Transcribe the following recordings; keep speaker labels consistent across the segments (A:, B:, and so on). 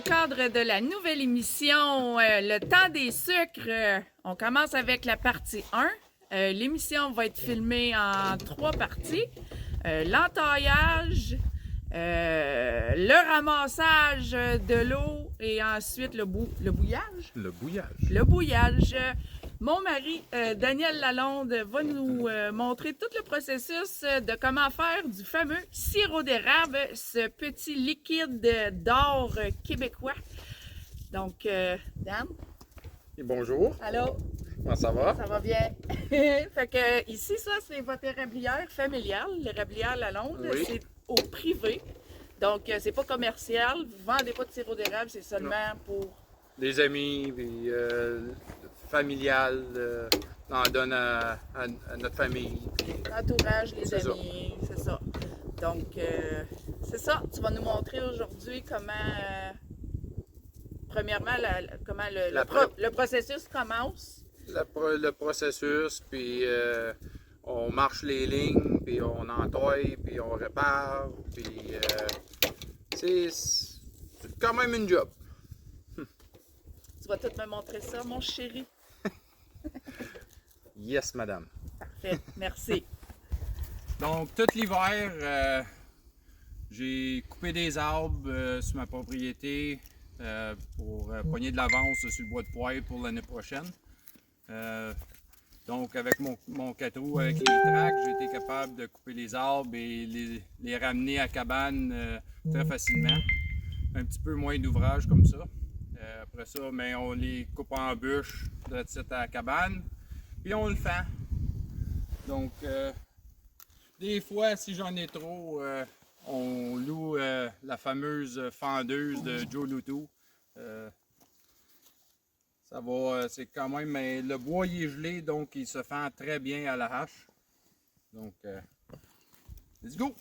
A: le cadre de la nouvelle émission Le temps des sucres, on commence avec la partie 1. L'émission va être filmée en 3 parties. L'entaillage, le ramassage de l'eau et ensuite le bouillage.
B: Le bouillage.
A: Le bouillage. Mon mari, Daniel Lalonde, va nous montrer tout le processus de comment faire du fameux sirop d'érable, ce petit liquide d'or québécois. Donc, Dan.
B: Et bonjour.
A: Allô?
B: Comment ça va?
A: Ça va bien. Fait que ici, ça, c'est votre érablière familiale, l'érablière Lalonde.
B: Oui.
A: C'est au privé. Donc, c'est pas commercial. Vous vendez pas de sirop d'érable, c'est seulement pour...
B: Des amis, puis familial, on en donne à notre famille. Puis,
A: L'entourage, les
B: C'est
A: amis, c'est ça. Donc, c'est ça. Tu vas nous montrer aujourd'hui comment, premièrement, comment le processus commence.
B: le processus, puis on marche les lignes, puis on entaille, puis on répare, puis c'est quand même une job.
A: Tu vas tout me montrer ça, mon chéri.
B: Yes, madame.
A: Parfait, merci.
B: Donc, tout l'hiver, j'ai coupé des arbres sur ma propriété pour pogner de l'avance sur le bois de poêle pour l'année prochaine. Donc, avec mon 4 roues, avec les tracks, j'ai été capable de couper les arbres et les ramener à cabane très facilement. Un petit peu moins d'ouvrage comme ça. Après ça, mais on les coupe en bûche de cette à la cabane, puis on le fend. Donc, des fois, si j'en ai trop, on loue la fameuse fendeuse de Joe Loutou. Ça va, c'est quand même, mais le bois il est gelé, donc il se fend très bien à la hache. Donc, let's go!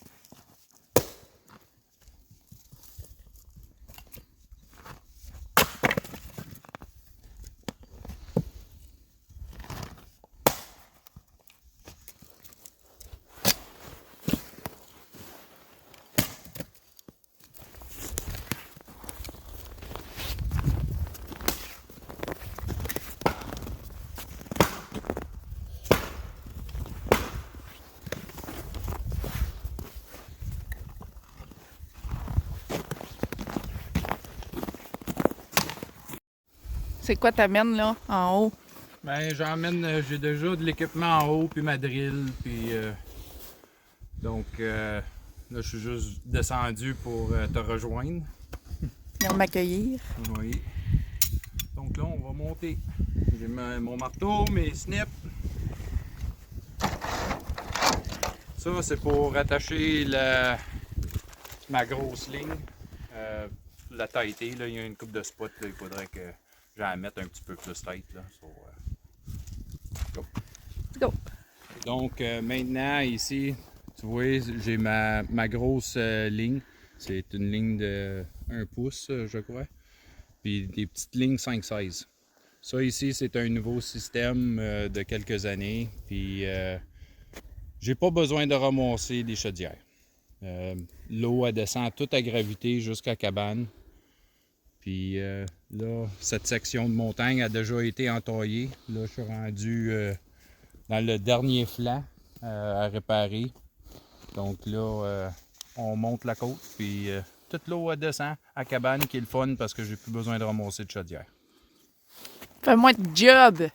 A: C'est quoi t'amènes là, en haut?
B: Ben, j'ai déjà de l'équipement en haut, puis ma drill, puis donc là, je suis juste descendu pour te rejoindre.
A: Viens m'accueillir.
B: Oui. Donc là, on va monter. J'ai mon marteau, mes snips. Ça, c'est pour attacher ma grosse ligne. La tailleter, là, il y a une coupe de spots, là, il faudrait que j'en mette un petit peu plus tight. Là, go.
A: Go.
B: Donc maintenant, ici, tu vois, j'ai ma grosse ligne. C'est une ligne de 1 pouce, je crois. Puis des petites lignes 5-16. Ça ici, c'est un nouveau système de quelques années. Puis j'ai pas besoin de ramasser des chaudières. L'eau, elle descend toute à gravité jusqu'à cabane. Puis là, cette section de montagne a déjà été entaillée. Là, je suis rendu dans le dernier flanc à réparer. Donc là, on monte la côte, puis toute l'eau descend à cabane, qui est le fun parce que j'ai plus besoin de ramasser de chaudière.
A: Fais-moi de job!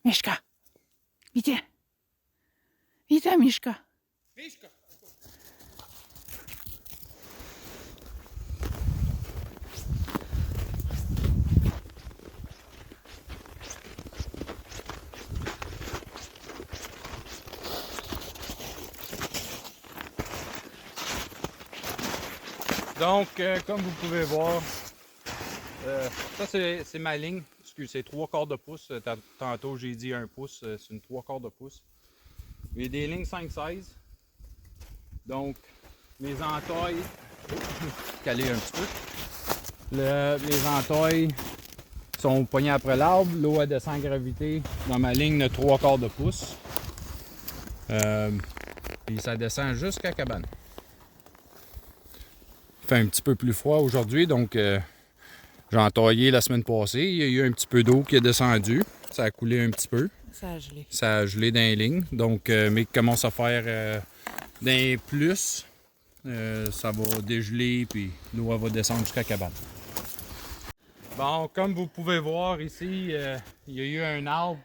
A: Mishka! Viens! Viens, Mishka!
B: Mishka! Donc, comme vous pouvez voir, ça c'est ma ligne. Excusez, c'est 3/4 de pouce. Tantôt j'ai dit 1 pouce, c'est une 3/4 de pouce. J'ai des lignes 5-16. Donc, mes entailles, caler un petit peu. Les entailles sont pognés après l'arbre. L'eau elle descend à gravité dans ma ligne de 3/4 de pouce. Puis ça descend jusqu'à la cabane. Il fait un petit peu plus froid aujourd'hui, donc j'ai entaillé la semaine passée. Il y a eu un petit peu d'eau qui est descendue. Ça a coulé un petit peu.
A: Ça a gelé.
B: Ça a gelé dans les lignes. Donc, mais il commence à faire d'un plus. Ça va dégeler, puis l'eau va descendre jusqu'à la cabane. Bon, comme vous pouvez voir ici, il y a eu un arbre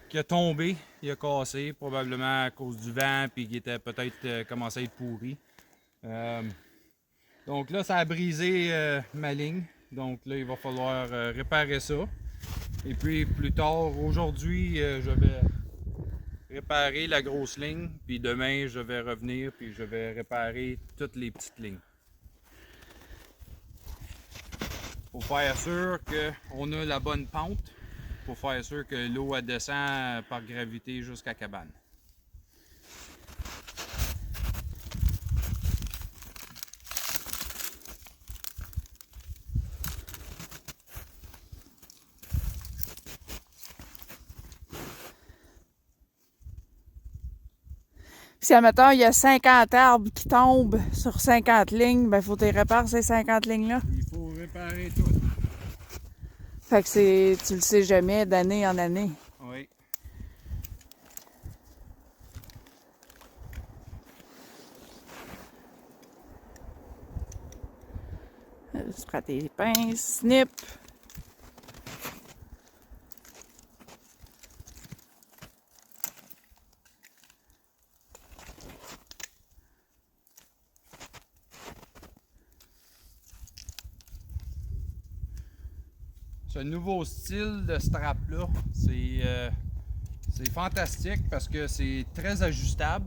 B: qui a tombé, il a cassé, probablement à cause du vent, puis qui était peut-être commencé à être pourri. Donc là, ça a brisé ma ligne. Donc là, il va falloir réparer ça. Et puis plus tard, aujourd'hui, je vais réparer la grosse ligne. Puis demain, je vais revenir, puis je vais réparer toutes les petites lignes. Pour faire sûr qu'on a la bonne pente. Pour faire sûr que l'eau descend par gravité jusqu'à la cabane.
A: Si, admettons, il y a 50 arbres qui tombent sur 50 lignes, ben, faut que tu répares ces 50 lignes-là.
B: Il faut réparer tout.
A: Fait que tu le sais jamais d'année en année.
B: Oui.
A: Tu prends tes pinces, snip.
B: Ce nouveau style de strap-là, c'est fantastique parce que c'est très ajustable.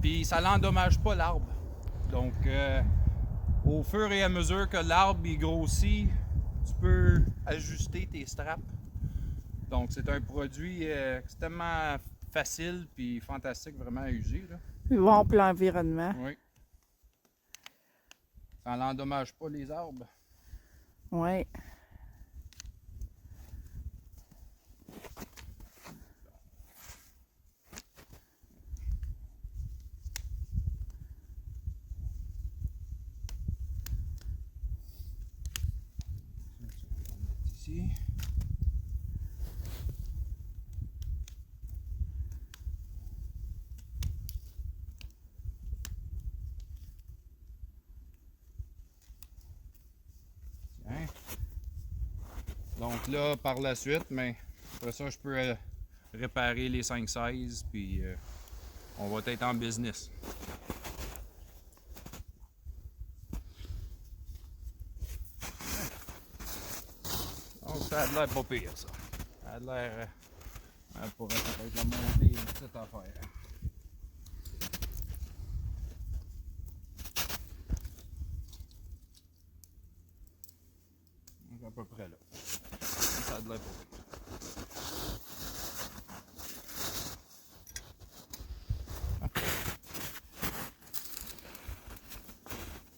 B: Puis ça n'endommage pas l'arbre. Donc, au fur et à mesure que l'arbre grossit, tu peux ajuster tes straps. Donc, c'est un produit extrêmement facile puis fantastique vraiment à user. Là.
A: Bon pour l'environnement.
B: Oui. Ça n'endommage pas les arbres.
A: Oui.
B: Ici. Tiens. Donc là, par la suite, mais après ça, je peux réparer les 5/16 puis on va être en business. Donc ça a l'air pas pire ça. Ça a l'air... elle pourrait peut-être la monter une petite affaire. Donc à peu près là. Ça a l'air pas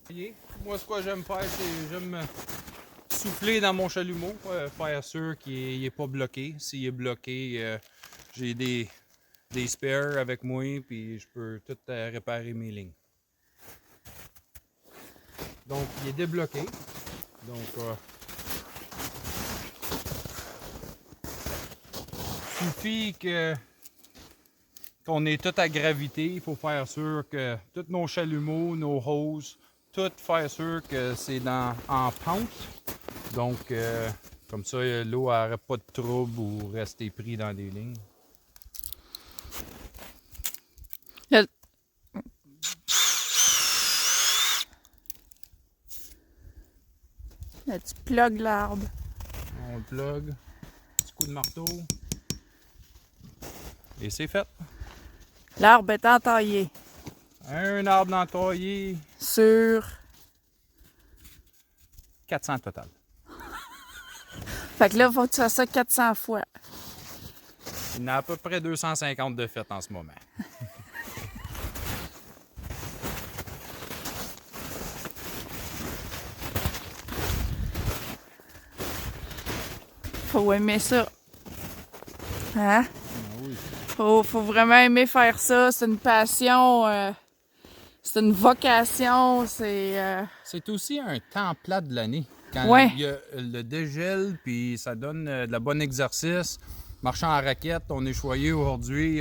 B: pire. Moi, ce que j'aime faire, c'est j'aime souffler dans mon chalumeau, faire sûr qu'il n'est pas bloqué. S'il est bloqué, j'ai des spares avec moi, puis je peux tout réparer mes lignes. Donc, il est débloqué. Donc, suffit qu'on ait tout à gravité. Il faut faire sûr que tous nos chalumeaux, nos hoses, tout faire sûr que c'est en pente. Donc, comme ça, l'eau n'aurait pas de trouble ou rester pris dans des lignes.
A: Là, tu plugues l'arbre.
B: On le plug. Petit coup de marteau. Et c'est fait.
A: L'arbre est entaillé.
B: Un arbre entaillé.
A: Sur.
B: 400 total.
A: Fait que là, il faut que tu fasses ça 400 fois.
B: Il y en a à peu près 250 de fait en ce moment.
A: Faut aimer ça. Hein?
B: Ah oui.
A: Faut vraiment aimer faire ça. C'est une passion. C'est une vocation.
B: C'est aussi un temps plat de l'année. Quand
A: Ouais.
B: il y a le dégel, puis ça donne de la bonne exercice. Marchant en raquette, on est choyé aujourd'hui.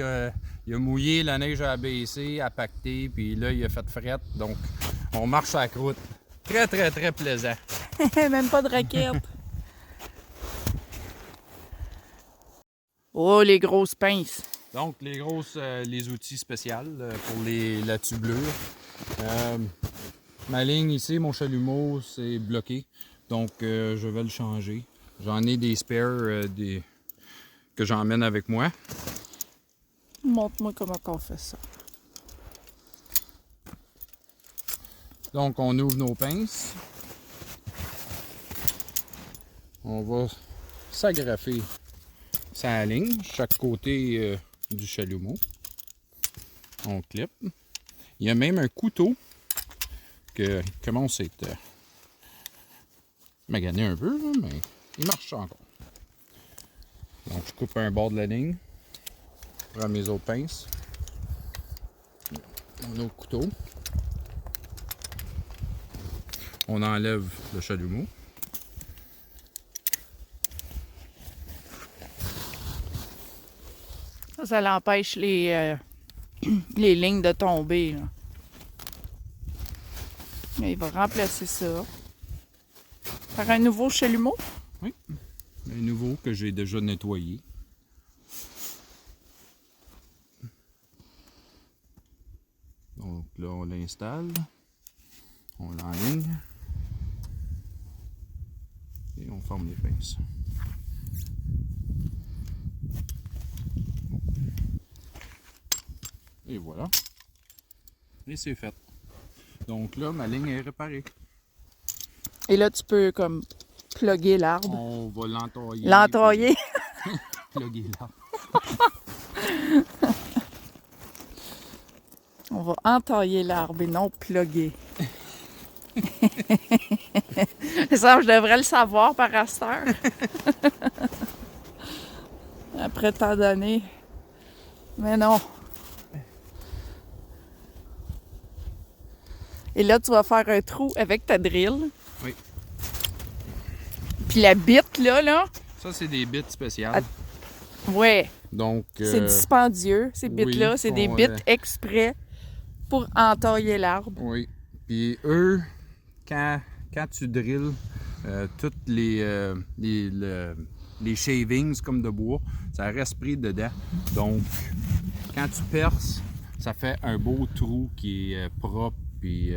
B: Il a mouillé, la neige a baissé, a pacté, puis là, il a fait frette. Donc, on marche à la croûte. Très, très, très plaisant.
A: Même pas de raquette. Oh, les grosses pinces.
B: Donc, les outils spéciaux pour la tubelure. Ma ligne ici, mon chalumeau, c'est bloqué. Donc, je vais le changer. J'en ai des spares que j'emmène avec moi.
A: Montre-moi comment on fait ça.
B: Donc, on ouvre nos pinces. On va s'agrafer sa ligne, chaque côté du chalumeau. On clip. Il y a même un couteau qui commence à être magané un peu, là, mais il marche encore. Donc, je coupe un bord de la ligne. Je prends mes autres pinces. Mon autre couteau. On enlève le chalumeau.
A: Ça l'empêche les lignes de tomber. Là. Il va remplacer ça par un nouveau chalumeau.
B: Oui, un nouveau que j'ai déjà nettoyé. Donc là, on l'installe. On l'enligne. Et on forme les pinces. Et voilà. Et c'est fait. Donc là, ma ligne est réparée.
A: Et là, tu peux comme plugger l'arbre.
B: On va l'entailler.
A: L'entailler.
B: Plugger l'arbre.
A: On va entailler l'arbre et non plugger. Ça, je devrais le savoir par hasard. Après tant d'années. Mais non. Et là, tu vas faire un trou avec ta drill.
B: Oui.
A: Puis la bite, là.
B: Ça, c'est des bits spéciales.
A: Ouais.
B: Donc,
A: C'est dispendieux, ces bits-là.
B: oui,
A: C'est des
B: sont,
A: bits exprès pour entailler l'arbre.
B: oui. Puis eux, quand tu drilles toutes les shavings comme de bois, ça reste pris dedans. Donc, quand tu perces, ça fait un beau trou qui est propre et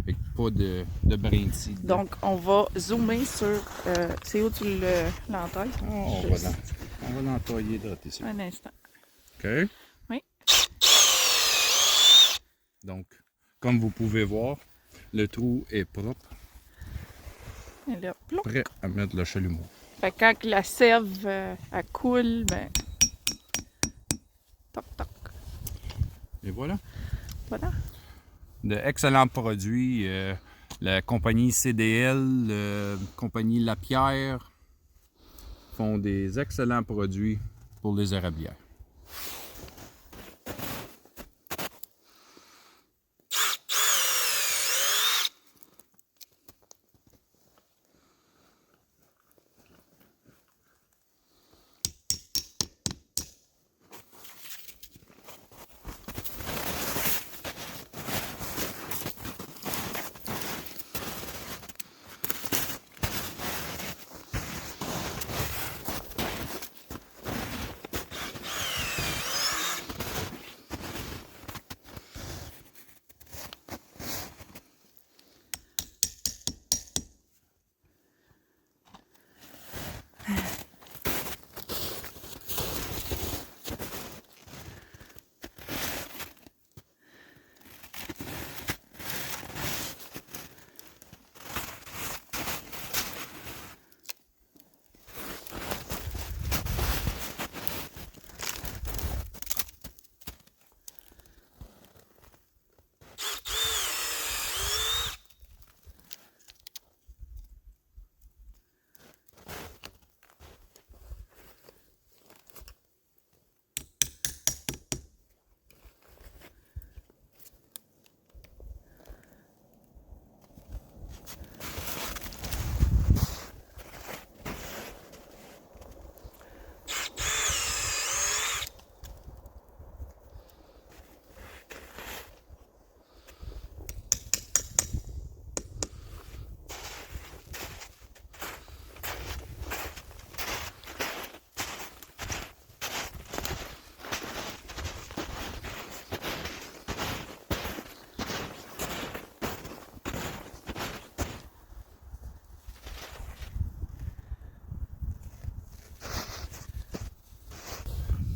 B: avec pas de brindilles.
A: Donc, on va zoomer sur... c'est où tu l'entailles?
B: On va l'entailler de ici.
A: Un instant.
B: OK?
A: Oui.
B: Donc, comme vous pouvez voir, le trou est propre,
A: Et là, plonk.
B: prêt à mettre le chalumeau.
A: Fait que quand la sève elle coule, ben... Toc, toc.
B: Et voilà.
A: Voilà.
B: De excellents produits. La compagnie CDL, la compagnie Lapierre font des excellents produits pour les érablières.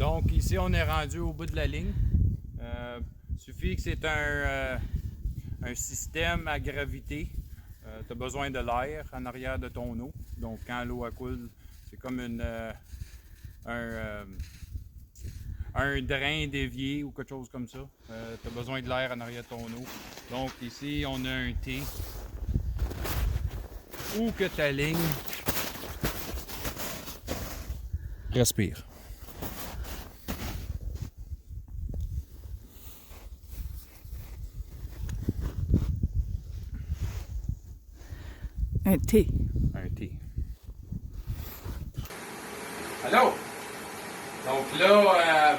B: Donc ici, on est rendu au bout de la ligne. Suffit que c'est un système à gravité. Tu as besoin de l'air en arrière de ton eau. Donc quand l'eau coule, c'est comme un drain dévié ou quelque chose comme ça. Tu as besoin de l'air en arrière de ton eau. Donc ici, on a un T où que ta ligne respire.
A: Un T.
B: Un T. Allô? Donc là,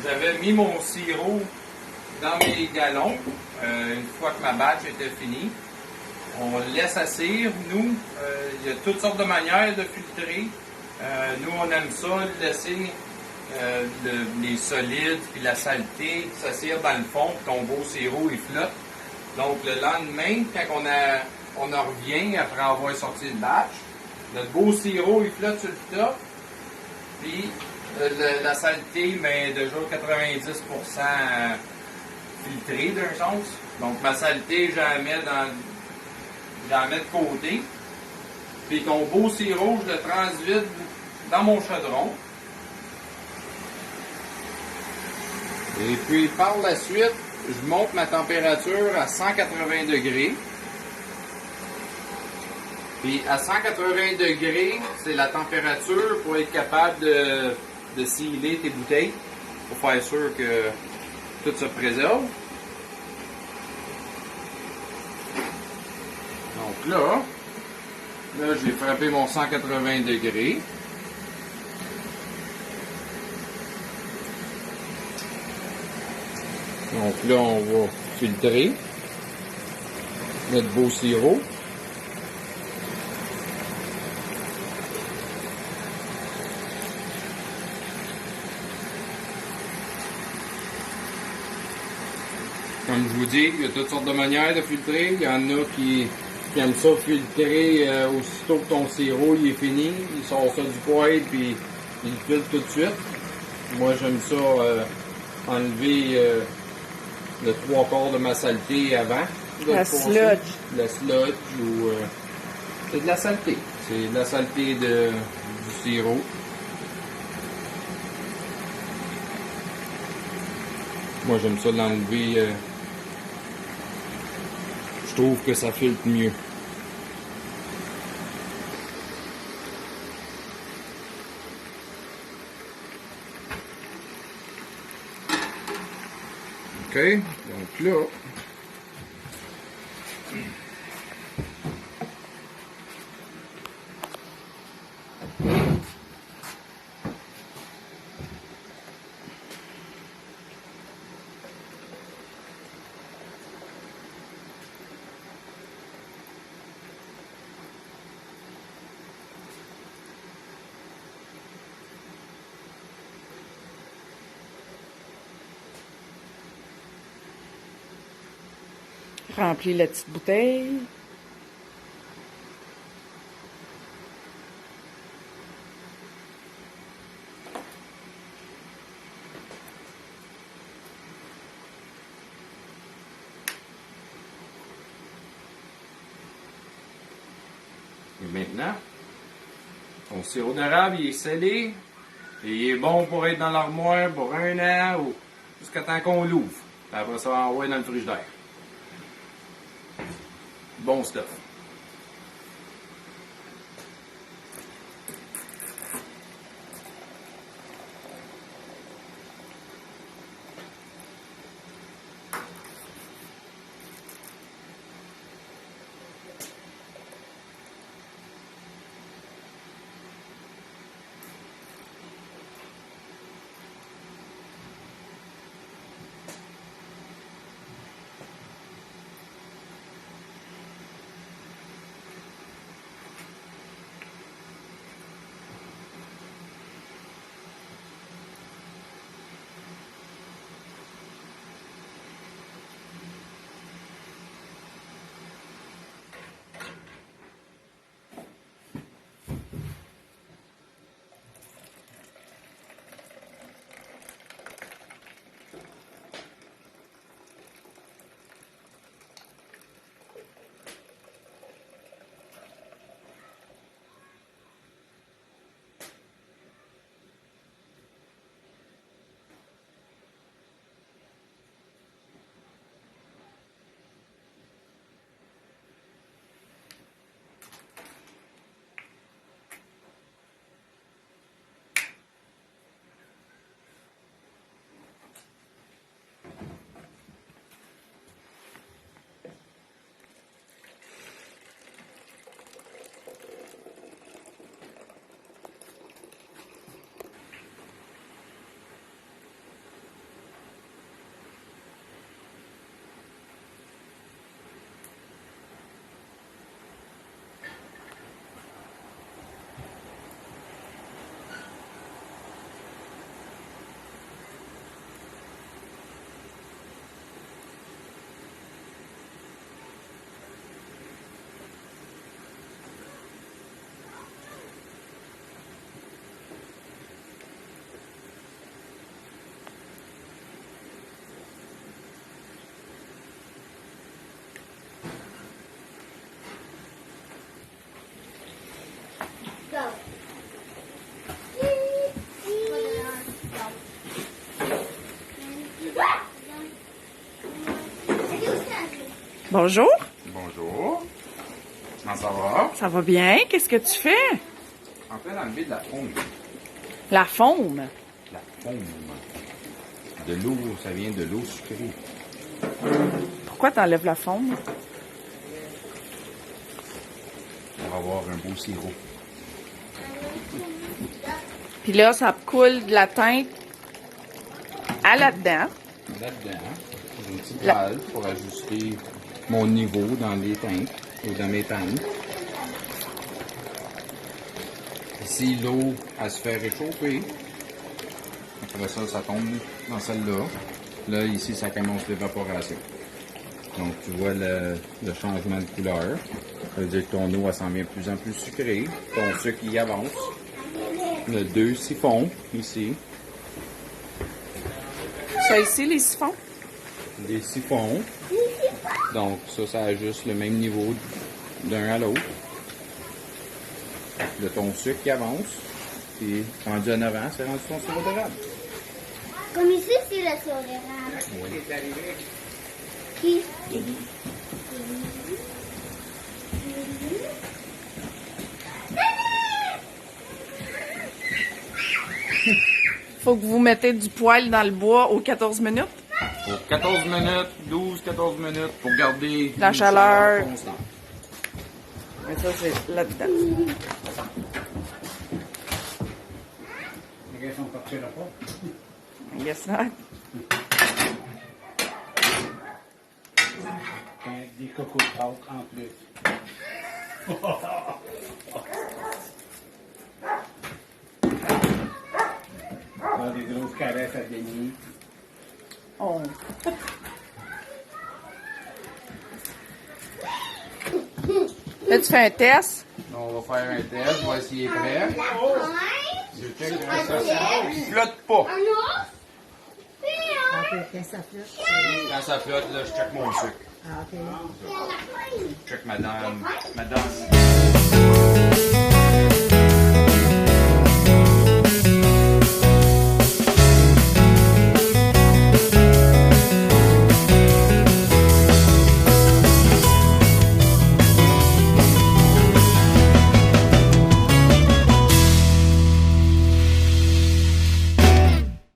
B: j'avais mis mon sirop dans mes galons une fois que ma batch était finie. On le laisse assire. Nous, il y a toutes sortes de manières de filtrer. Nous, on aime ça, laisser les solides puis la saleté s'assire dans le fond, puis ton beau sirop, il flotte. Donc, le lendemain, quand on en revient après avoir sorti le batch, notre beau sirop, il flotte sur le top. Puis, la saleté, mais déjà 90% filtrée d'un sens. Donc, ma saleté, je la mets de côté. Puis, ton beau sirop, je le transvide dans mon chaudron. Et puis, par la suite, je monte ma température à 180 degrés. Puis à 180 degrés, c'est la température pour être capable de sciller tes bouteilles, pour faire sûr que tout se préserve. Donc là j'ai frappé mon 180 degrés. Donc là, on va filtrer notre beau sirop. Comme je vous dis, il y a toutes sortes de manières de filtrer. Il y en a qui aiment ça filtrer aussitôt que ton sirop il est fini. Il sort ça du poêle puis il le filtre tout de suite. Moi, j'aime ça enlever le 3/4 de ma saleté avant.
A: La sludge.
B: La sludge ou... c'est de la saleté. C'est de la saleté du sirop. Moi, j'aime ça l'enlever. Je trouve que ça filtre mieux. OK, donc là,
A: Remplis la petite bouteille.
B: et maintenant, ton sirop d'érable, il est scellé et il est bon pour être dans l'armoire pour 1 an ou jusqu'à temps qu'on l'ouvre. Puis après ça, on envoie dans le frigidaire. Bon stuff.
A: Bonjour.
B: Bonjour. Comment ça va?
A: Ça va bien? Qu'est-ce que tu fais?
B: En train d'enlever de la fonte.
A: La faume.
B: La fonte. De l'eau, ça vient de l'eau sucrée.
A: Pourquoi t'enlèves la faume?
B: Pour avoir un beau sirop.
A: Puis là, ça coule de la teinte à là-dedans.
B: Là-dedans, j'ai une petite valve pour ajuster mon niveau dans les tanks ou dans mes tanks. Ici, l'eau, elle se fait réchauffer. Après ça, ça tombe dans celle-là. Là, ici, ça commence l'évaporation. Donc, tu vois le changement de couleur. Ça veut dire que ton eau, elle s'en vient de plus en plus sucrée. Ton sucre, il avance. Il y a 2 siphons, ici.
A: Ça ici, les siphons?
B: Des siphons. Donc, ça ajuste le même niveau d'un à l'autre. Là, ton sucre qui avance. Puis, rendu à 9 ans, c'est rendu ton sirop d'érable.
C: Comme ici, c'est le sirop d'érable.
B: Oui.
C: Qui?
A: Faut que vous mettez du poêle dans le bois aux 14 minutes.
B: Pour 14 minutes, 12-14 minutes, pour garder
A: La
B: une
A: chaleur.
B: constante.
A: Mais ça, c'est là-dedans.
D: Les gars sont partis là pas.
A: Yes, not.
D: Avec des cocos de pâte en plus. Dans des grosses caresses à Denis.
A: Oh. Là, tu fais un test.
B: On va faire un test, voir s'il est prêt. Je check
C: Tu
B: ça.
C: protèges.
B: Il flotte pas.
C: Un os? Puis un.
E: Quand ça flotte,
B: Quand ça flotte, là, je check mon sucre.
E: ah, ok.
C: Il y a la feuille.
B: Je check madame.